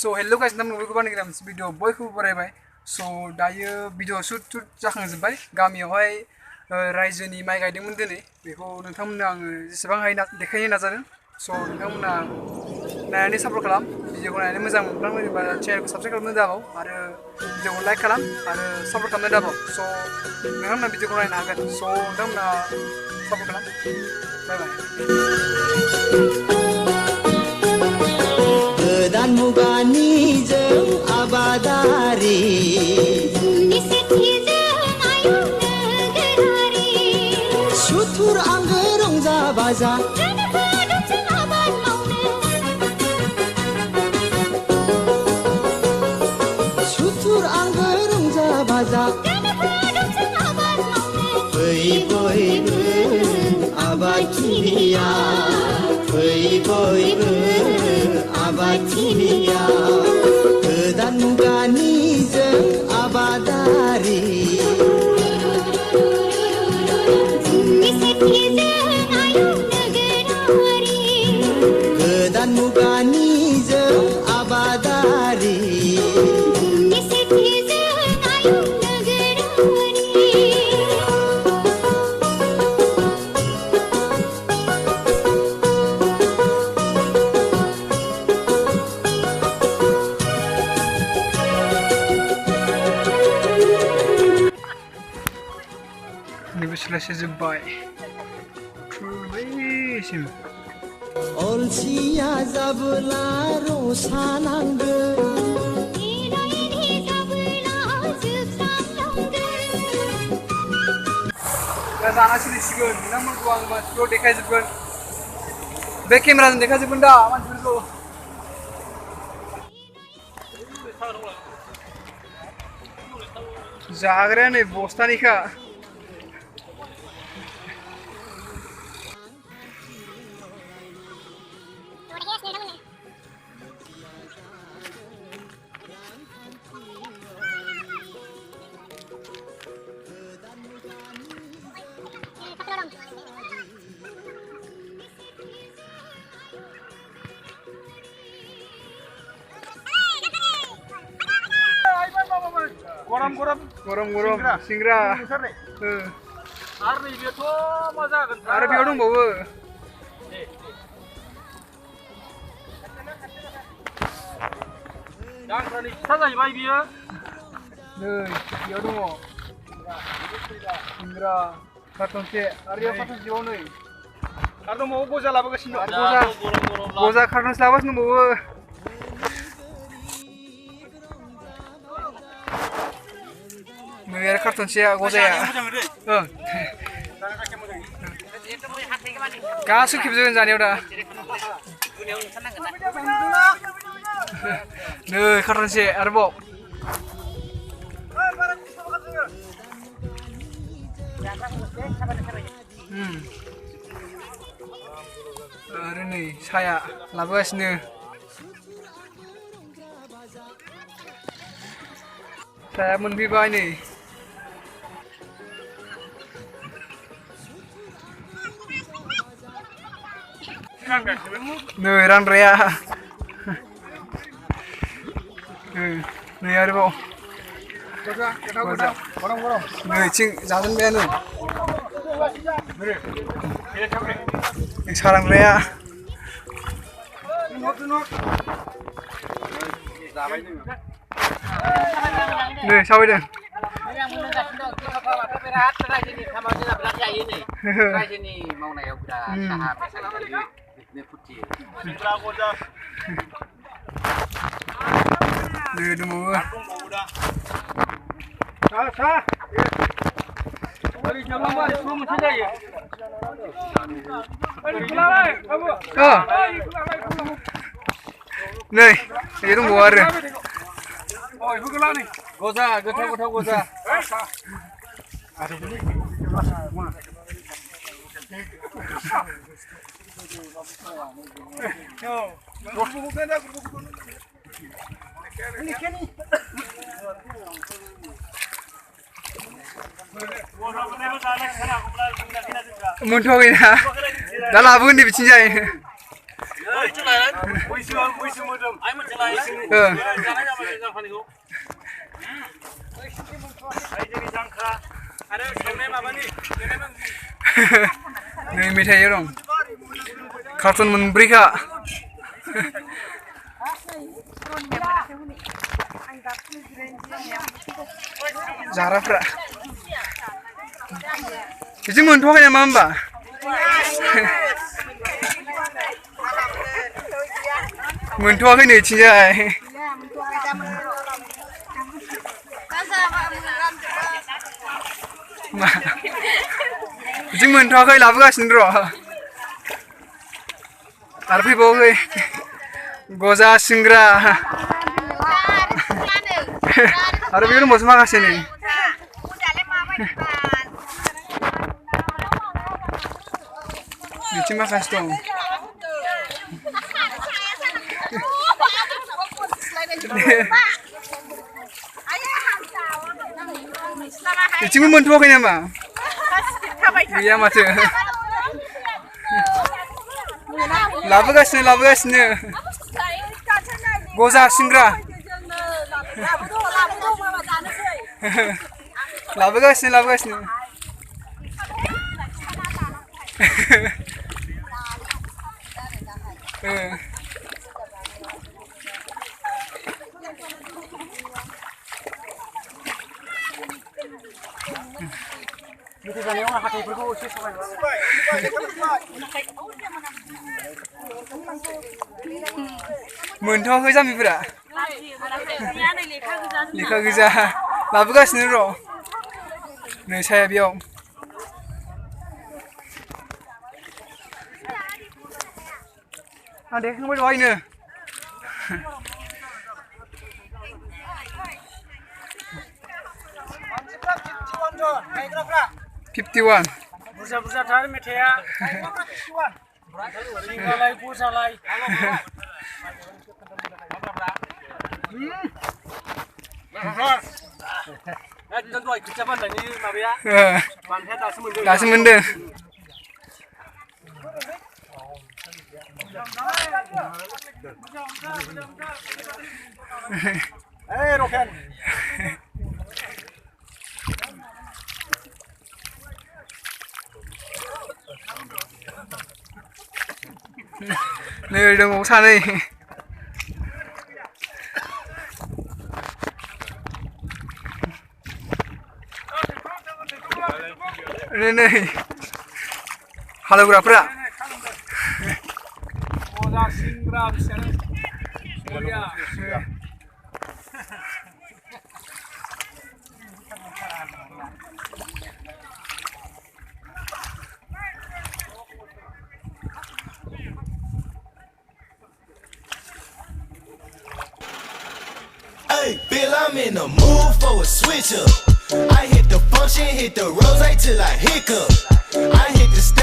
So hello guys, namo goban gram video boy khu baraयबाय. So दायो video shoot जाखांजोबबाय गामियावहाय रायजोनि माइ गायदोंमोन दिनै बेखौ नोंथांमोननो आङो जेसेबां हायो देखायनो नाजादों. So नोंथांमोना नायनानै सापर्ट खालाम, भिडिअखौ नायनानै मोजां मोनफ्लाङोबा चेनेलखौ साबस्क्राइब खालामनो दाबाव आरो भिडिअखौ लाइक खालाम आरो सापर्ट खालामनो दाबाव. So नोंथांमोना भिडिअखौ नायनो हागोन. So नोंथांमोना सापर्ट खालाम. बाय बाय. गोदान मुगानि जों आबादारि सुथुर आंगो रंजा बाजा सुथुर आंगो रंजा बाजा फै बयबो आबादथिलिया फै बयबो आबादथिलिया गोदान मुगानि जों आबादारि गोदान मुगानि जों आबादारि selesai जोब्बाय खुरबैसिम अलसिया जाबोला रसा नांगोन जाना सोलिसिगोन नोंथांमोनखौ आं मानसिफोरखौ देखायजोबगोन बे केमेराजों देखायजोबगोन दा मानसिफोरखौ जाग्राया नै बस्तानिखा गरम सिंग्रा आरो नैबेथ' मा जागोन आरो बेयाव दंबावो दांग्रानि फिथा जाहैबाय बियो नै बेयाव दङ सिंग्रा कार्टनसे आरो बेयाव कार्टनसेबाव नै आरो दंबावो गजा लाबोगासिनो दं गजा कार्टनसे लाबोगासिनो दंबावो नै आरो कार्टनसेया गजाया गासै खेबजोबगोन जानायाव दा नै कार्टनसे आरोबाव आरो नै साया लाबोगासिनो साया मोनफैबाय नै नै रानग्राया नै आरोबाव नै थिं जाजेनबायानो सारांग्राया नै सावैदों रायजोनि मावनायाव बिराद साहा नै दंबावो नै ini dong buar. Oh, ibu kelah nih. Goza, goza, goza. Ada ini. Muntuh ini, dah labuin di bicinjai. मैसो मोदोम आइ मोनसेलाय जानाय जाबाय जांखानिखौ रायजोनि जांख्रा आरो संनाय माबानि नै मेथाइ दं कार्टुन मोनब्रैखा जाग्राफ्रा बिदि मोनथ'वाखै नामा होमबा मोनथ'वाखै नै इथिंजाय बिदि मोनथ'वाखै लाबोगासिनो र' आरो फैबावाखै गजा सिंग्रा आरो बे दंबावसो माखासे नै बिथिं माखासे दं बिथिंबो मोनथ'वाखै नामा गैया माथो लाबोगासिनो गजा सिंग्रा लाबोगासिनो मेथाइ जानायाव हाथाइफोरखौ एसे साफायबाय मोनथ'वाखै जाम्बिफोरा लेखा गोजा लाबोगासिनो र' नै साया बेयाव आं देखायखांबाय दहायनो 51 बुरजा मेथाइया रिंगालाय बुरजालाय एकदम दहाय खोथिया बाननायनि माबाया बान्थाया दासो मोनदों Hey, Roken. Nơi đường ngủ xa đây. Đây. Halo berapa? Oda singra bisa. Hey, Bill, I'm in the mood for a switch up. I hit the function, hit the rose till I hiccup. I hit the